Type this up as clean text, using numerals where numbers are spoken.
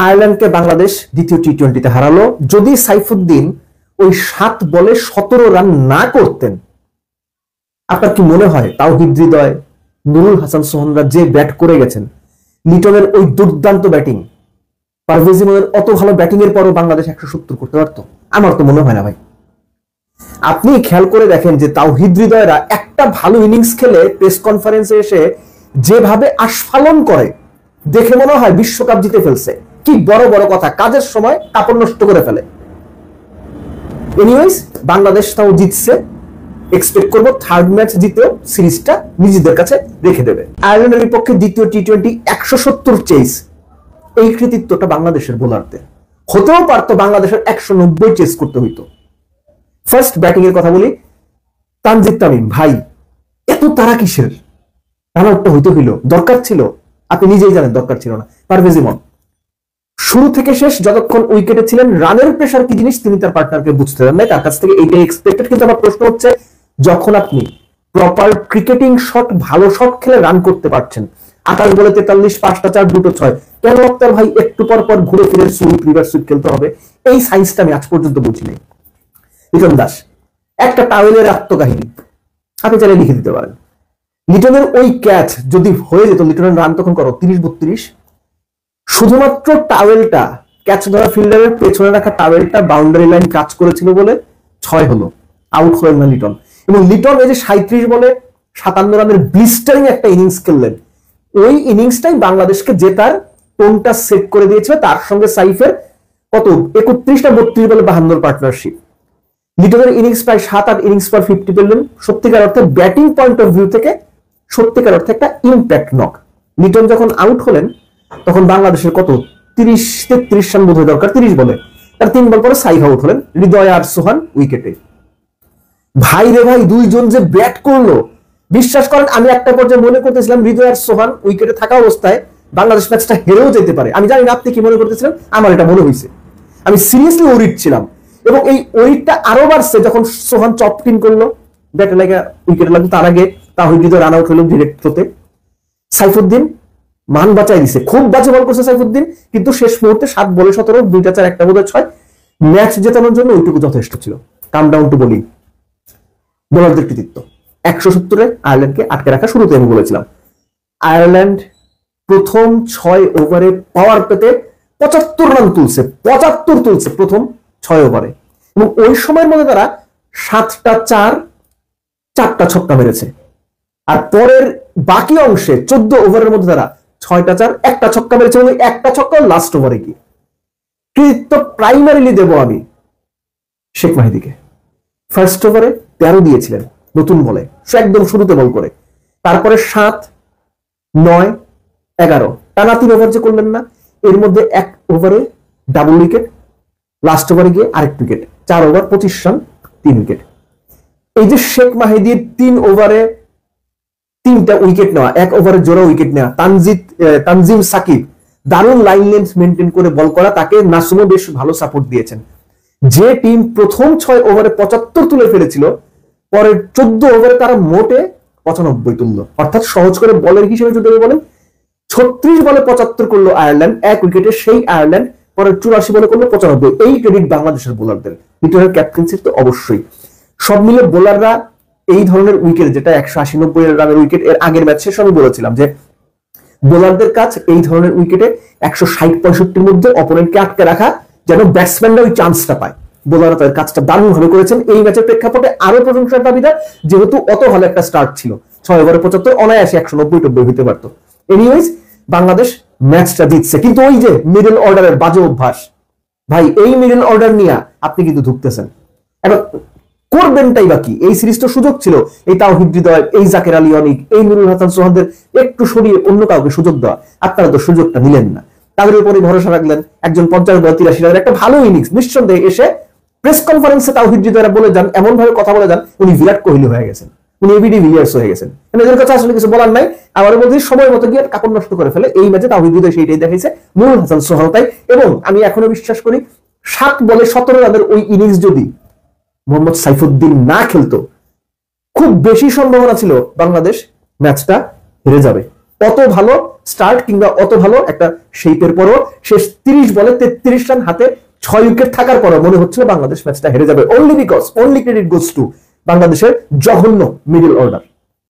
আয়ারল্যান্ডকে বাংলাদেশ দ্বিতীয় টি-20তে হারালো। যদি সাইফুদ্দিন ওই 7 বলে 17 রান না করতেন, আপনার কি মনে হয় তাওহিদ হৃদয়, নুরুল হাসান সোহানরা যে ব্যাট করে গেছেন, লিটনের ওই দুর্দান্ত ব্যাটিং, পারভেজ ইমনের অত ভালো ব্যাটিং এর পরও বাংলাদেশ 170 করতে পারতো? আমার তো মনে হয় না ভাই। আপনি খেয়াল করে দেখেন যে তাওহিদ হৃদয়রা একটা ভালো ইনিংস খেলে প্রেস কনফারেন্সে এসে যেভাবে আস্ফালন করে, দেখে মনে হয় বিশ্বকাপ জিতে ফেলছে। কি বড় বড় কথা, কাজের সময় কাপড় নষ্ট করে ফেলে। এনিওয়েজ, বাংলাদেশ তাও জিতছে। এক্সপেক্ট করবো থার্ড ম্যাচ জিতেও সিরিজটা নিজেদের কাছে রেখে দেবে। আয়ারল্যান্ডের বিপক্ষে দ্বিতীয় টি-20 170 চেস, এই কৃতিত্বটা বাংলাদেশের বোলারদের। হতেও পারতো বাংলাদেশের 190 চেস করতে হইতো। ফার্স্ট ব্যাটিং এর কথা বলি, তানজিদ তামিম ভাই, এত তারা কিসের? রান আউটটা হইতে হইল, দরকার ছিল? আপনি নিজেই জানেন দরকার ছিল না। পারভেজ ইমন শুরু থেকে শেষ যতক্ষণ উইকেটে ছিলেন, রানের প্রেসার কি জিনিস তিনি তার পার্টনারকে বুঝতে দেন নাই, তার কাছ থেকে এইটাই এক্সপেক্টেড। কিন্তু আমার প্রশ্ন হচ্ছে, যখন আপনি প্রপার ক্রিকেটিং শট, ভালো শট খেলে রান করতে পারছেন, 28 বলে 43, 5টা 4, 2টো 6, কেন আপনার ভাই একটু পর পর ঘুরে ফিরে সুইপ, রিভার্স সুইপ খেলতে হবে? এই সাইন্সটা আমি আজ পর্যন্ত বুঝিনি। লিটন দাস, একটা টাওয়েলের আত্মকাহিনী আপনি চাইলে লিখে দিতে পারেন। লিটনের ওই ক্যাচ যদি হয়ে যেত, লিটনের রান তখন করো 30-32। শুধুমাত্র টাওয়েলটা, ক্যাচ ধরা ফিল্ডারের পেছনে রাখা টাওয়েলটা বাউন্ডারি লাইন কাজ করেছিল বলে 6 হলো, আউট হলেন না লিটন। এবং লিটন এই যে 37 বলে 57 রানের ব্লিস্টারিং একটা ইনিংস খেললেন, ওই ইনিংসটাই বাংলাদেশকে জেতার টোনটা সেট করে দিয়েছিল। তার সঙ্গে সাইফের কত 31 না 32 বলে 52 পার্টনারশিপ। লিটনের ইনিংস প্রায় 7-8 ইনিংস পর 50 পেলেন। সত্যিকার অর্থে ব্যাটিং পয়েন্ট অফ ভিউ থেকে সত্যিকার অর্থে একটা ইম্প্যাক্ট নক। লিটন যখন আউট হলেন তখন বাংলাদেশের কত 30-33 রান বোধ হয় দরকার 30 বলে, তার 3 বল পরে সাইফ আউট হলেন, হৃদয় আর সোহান উইকেটে। ভাই রে ভাই, দুইজন যে ব্যাট করলো, বিশ্বাস করেন আমি একটা পর্যায়ে মনে করতেছিলাম হৃদয় আর সোহান উইকেটে থাকা অবস্থায় বাংলাদেশ ম্যাচটা হেরেও যেতে পারে। আমি জানি না আপনি কি মনে করতেছিলেন, আমার এটা মনে হয়েছে। আমি সিরিয়াসলি ওরিড ছিলাম। এবং এই ওরিডটা আরো বাড়ছে যখন সোহান চপকিন করলো, ব্যাটে লাগা উইকেটে লাগলো। তার আগে তাওহিদ হৃদয় রান আউট হলো ডিরেক্ট থ্রোতে। সাইফুদ্দিন মান বাঁচাই দিছে, খুব বাজে বল করছে সাইফুদ্দিন, কিন্তু শেষ মুহূর্তে 7 বলে 17, 2টা 4, 1টা বোধহয় 6, ম্যাচ জেতানোর জন্য ওইটুকু যথেষ্ট ছিল। কাম ডাউন টু বোলিং, বোলারদের কৃতিত্ব। 170-এ আয়ারল্যান্ডকে আটকে রাখা, শুরুতে আমি বলেছিলাম। আয়ারল্যান্ড প্রথম 6 ওভারে পাওয়ার পেতে 75 রান তুলছে, 75 তুলছে প্রথম 6 ওভারে। এবং ওই সময়ের মধ্যে তারা 7টা 4, 4টা ছক্কা মেরেছে। আর পরের বাকি অংশে 14 ওভারের মধ্যে তারা 6টা 4, 1টা ছক্কা মেরেছে। এবং একটা ছক্কা লাস্ট ওভারে গিয়ে। কৃতিত্ব প্রাইমারিলি দেব আমি শেখ মাহিদিকে। ফার্স্ট ওভারে 13 দিয়েছিলেন নতুন বলে, একদম শুরুতে বল করে। তারপরে 7, 9, 11 টানা 3 ওভার যে করলেন না, এর মধ্যে 1 ওভারে ডাবল উইকেট, লাস্ট ওভারে গিয়ে আরেক উইকেট, 4 ওভার 25 রান, 3 উইকেট। এই যে শেখ মাহিদির 3 ওভারে 3টা উইকেট নেওয়া, 1 ওভারে জোড়া উইকেট নেওয়া, তানজিম সাকিব দারুণ লাইন লেন্থ মেনটেন করে বল করা, তাকে নাসুমও বেশ ভালো সাপোর্ট দিয়েছেন। যে টিম প্রথম 6 ওভারে 75 তুলে ফেলেছিল, পরের 14 ওভারে তারা মোটে 95 তুললো। অর্থাৎ সহজ করে বলের হিসেবে যদি বলেন, 36 বলে 75 করলো আয়ারল্যান্ড 1 উইকেটে। সেই আয়ারল্যান্ড পরের 84 বলে করলো 95। এই ক্রেডিট বাংলাদেশের বোলারদের। লিটনের ক্যাপ্টেন্সির তো অবশ্যই। সব মিলে বোলাররা এই ধরনের উইকেট, যেটা 180-90 রানের উইকেট, এর আগের ম্যাচ শেষে আমি বলেছিলাম যে বোলারদের কাজ এই ধরনের উইকেটে 160-65 মধ্যে অপোনেন্টকে আটকে রাখা, যেন ব্যাটসম্যানরা ওই চান্সটা পায়। বোলাররা তাদের কাজটা দারুণ ভাবে করেছেন। এই ম্যাচের প্রেক্ষাপটে আরো প্রশংসার দাবিদার, যেহেতু অত ভালো একটা স্টার্ট ছিল। 6 ওভারে 75 অনায়াসে 190-90 হতে পারতো। এনিওয়েজ, বাংলাদেশ ম্যাচটা জিতছে। কিন্তু ওই যে মিডল অর্ডারের বাজে অভ্যাস, ভাই এই মিডল অর্ডার নিয়ে আপনি কিন্তু ধুকতেছেন। এবার করবেনটাই বাকি। এই সিরিজটা সুযোগ ছিল এই তাওহিদ হৃদয়, এই জাকের আলী অনিক, এই নুরুল হাসান সোহানদের একটু সরিয়ে অন্য কাউকে সুযোগ দেওয়া। আপনারা তো সুযোগটা নিলেন না, তাদের উপরে ভরসা রাখলেন। একজন 50-83 রানের একটা ভালো ইনিংস, নিঃসন্দেহে এসে প্রেস কনফারেন্সে তাওহিদ হৃদয়রা বলে যান, এমন ভাবে কথা বলে যান, উনি বিরাট কোহলি হয়ে গেছেন, উনি এবিডি ভিলিয়ার্স হয়ে গেছেন। এদের কাছে আসলে কিছু বলার নাই। আমার মধ্যে সময় মতো গিয়ে কাপড় নষ্ট করে ফেলে। এই ম্যাচে তাওহিদ হৃদয় সেইটাই দেখাইছে, নুরুল হাসান সোহান তাই। এবং আমি এখনো বিশ্বাস করি 7 বলে 17 রানের ওই ইনিংস যদি মোহাম্মদ সাইফুদ্দিন না খেলতো, খুব বেশি সম্ভাবনা ছিল বাংলাদেশ ম্যাচটা হেরে যাবে। অত ভালো স্টার্ট কিংবা অত ভালো একটা শেপের পরও শেষ 30 বলে 33 রান হাতে 6 উইকেট থাকার পরও মনে হচ্ছিল বাংলাদেশ ম্যাচটা হেরে যাবে, অনলি ক্রেডিট গোস টু বাংলাদেশের জঘন্য মিডল অর্ডার।